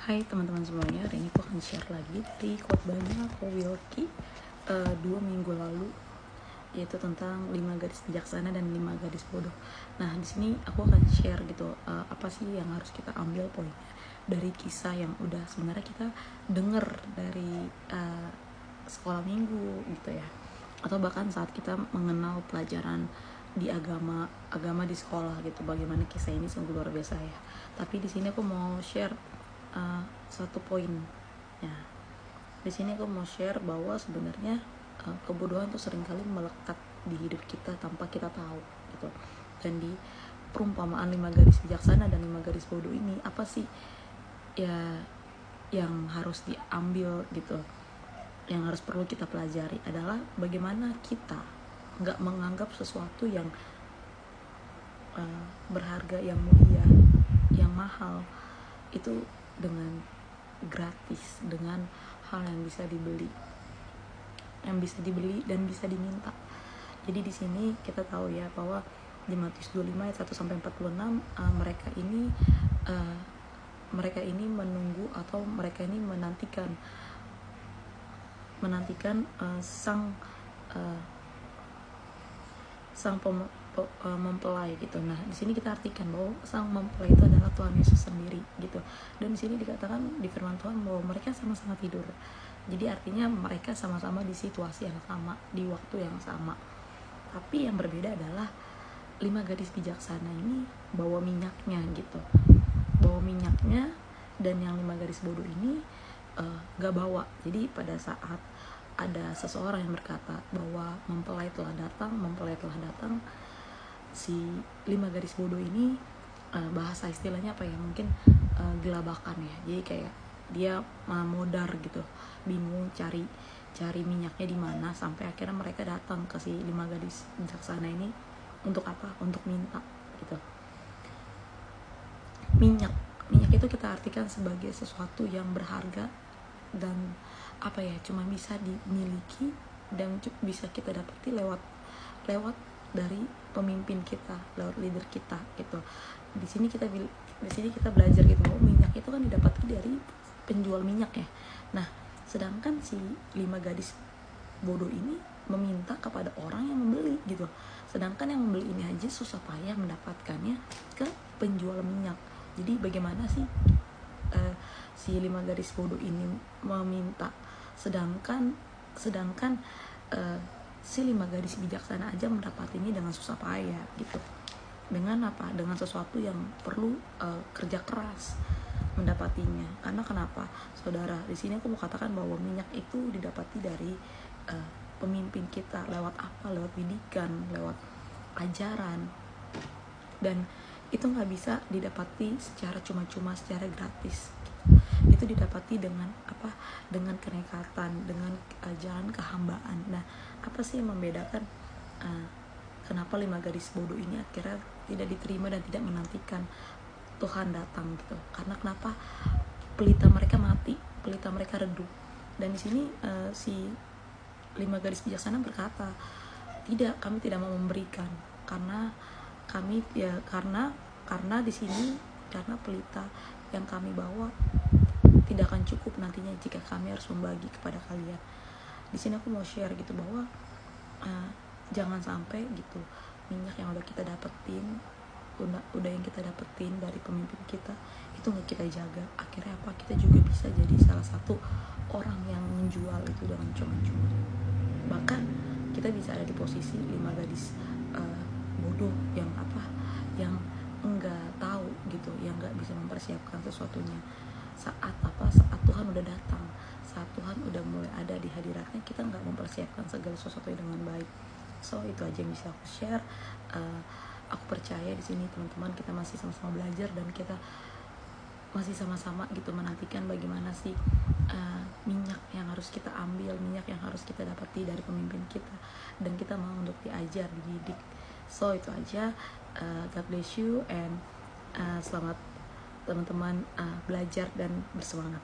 Hai teman-teman semuanya, hari ini aku akan share lagi dari khotbahnya Ko Wilkie 2 minggu lalu, yaitu tentang 5 gadis bijaksana dan 5 gadis bodoh. Nah, di sini aku akan share gitu apa sih yang harus kita ambil poinnya dari kisah yang udah sebenarnya kita denger dari sekolah minggu gitu ya, atau bahkan saat kita mengenal pelajaran di agama di sekolah gitu, bagaimana kisah ini sungguh luar biasa ya. Tapi di sini aku mau share satu poin ya. Di sini aku mau share bahwa sebenarnya kebodohan tuh seringkali melekat di hidup kita tanpa kita tahu gitu. Dan di perumpamaan 5 gadis bijaksana dan 5 gadis bodoh ini, apa sih ya yang harus diambil gitu, yang harus perlu kita pelajari adalah bagaimana kita nggak menganggap sesuatu yang berharga, yang mulia, yang mahal itu dengan gratis, dengan hal yang bisa dibeli dan bisa diminta. Jadi di sini kita tahu ya bahwa di Matius 25 ayat 1 sampai 46 mereka ini menunggu atau mereka ini menantikan sang mempelai gitu. Nah, di sini kita artikan bahwa sang mempelai itu adalah Tuhan Yesus sendiri gitu. Dan di sini dikatakan di firman Tuhan bahwa mereka sama-sama tidur. Jadi artinya mereka sama-sama di situasi yang sama, di waktu yang sama. Tapi yang berbeda adalah 5 gadis bijaksana ini bawa minyaknya gitu. Bawa minyaknya, dan yang 5 gadis bodoh ini gak bawa. Jadi pada saat ada seseorang yang berkata bahwa mempelai telah datang, si 5 gadis bodoh ini bahasa istilahnya apa ya, mungkin gelabakan ya. Jadi kayak dia modar gitu, bingung cari minyaknya di mana, sampai akhirnya mereka datang ke si 5 gadis bijaksana ini untuk apa? Untuk minta gitu. Minyak itu kita artikan sebagai sesuatu yang berharga dan apa ya, cuma bisa dimiliki dan bisa kita dapati lewat dari pemimpin kita, lewat leader kita gitu. Di sini kita belajar gitu bahwa minyak itu kan didapati dari penjual minyak ya. Nah, sedangkan si 5 gadis bodoh ini meminta kepada orang yang membeli gitu. Sedangkan yang membeli ini aja susah payah mendapatkannya ke penjual minyak. Jadi bagaimana sih si 5 gadis bodoh ini meminta, sedangkan si 5 gadis bijaksana aja mendapatinya dengan susah payah gitu. Dengan apa? Dengan sesuatu yang perlu kerja keras mendapatinya. Karena kenapa? Saudara, di sini aku mau katakan bahwa minyak itu didapati dari pemimpin kita. Lewat apa? Lewat didikan, lewat ajaran. Dan itu nggak bisa didapati secara cuma-cuma, secara gratis. Itu didapati dengan apa? Dengan kenekatan, dengan jalan kehambaan. Nah, apa sih yang membedakan kenapa 5 gadis bodoh ini akhirnya tidak diterima dan tidak menantikan Tuhan datang gitu? Karena kenapa? Pelita mereka mati, pelita mereka redup. Dan di sini si 5 gadis bijaksana berkata, tidak, kami tidak mau memberikan karena di sini, karena pelita yang kami bawa tidak akan cukup nantinya jika kami harus membagi kepada kalian. Di sini aku mau share gitu bahwa jangan sampai gitu minyak yang udah kita dapetin, udah yang kita dapetin dari pemimpin kita itu nggak kita jaga. Akhirnya apa? Kita juga bisa jadi salah satu orang yang menjual itu dengan cuma-cuma. Bahkan kita bisa ada di posisi 5 gadis bodoh yang enggak tahu gitu, yang enggak bisa mempersiapkan sesuatunya. Saat Tuhan udah datang, saat Tuhan udah mulai ada di hadiratnya, kita enggak mempersiapkan segala sesuatu dengan baik. So itu aja yang bisa aku share. Aku percaya di sini teman-teman kita masih sama-sama belajar, dan kita masih sama-sama gitu menantikan bagaimana sih minyak yang harus kita ambil, minyak yang harus kita dapati dari pemimpin kita, dan kita mau untuk diajar, dididik. So itu aja. God bless you, and selamat teman-teman belajar dan bersemangat.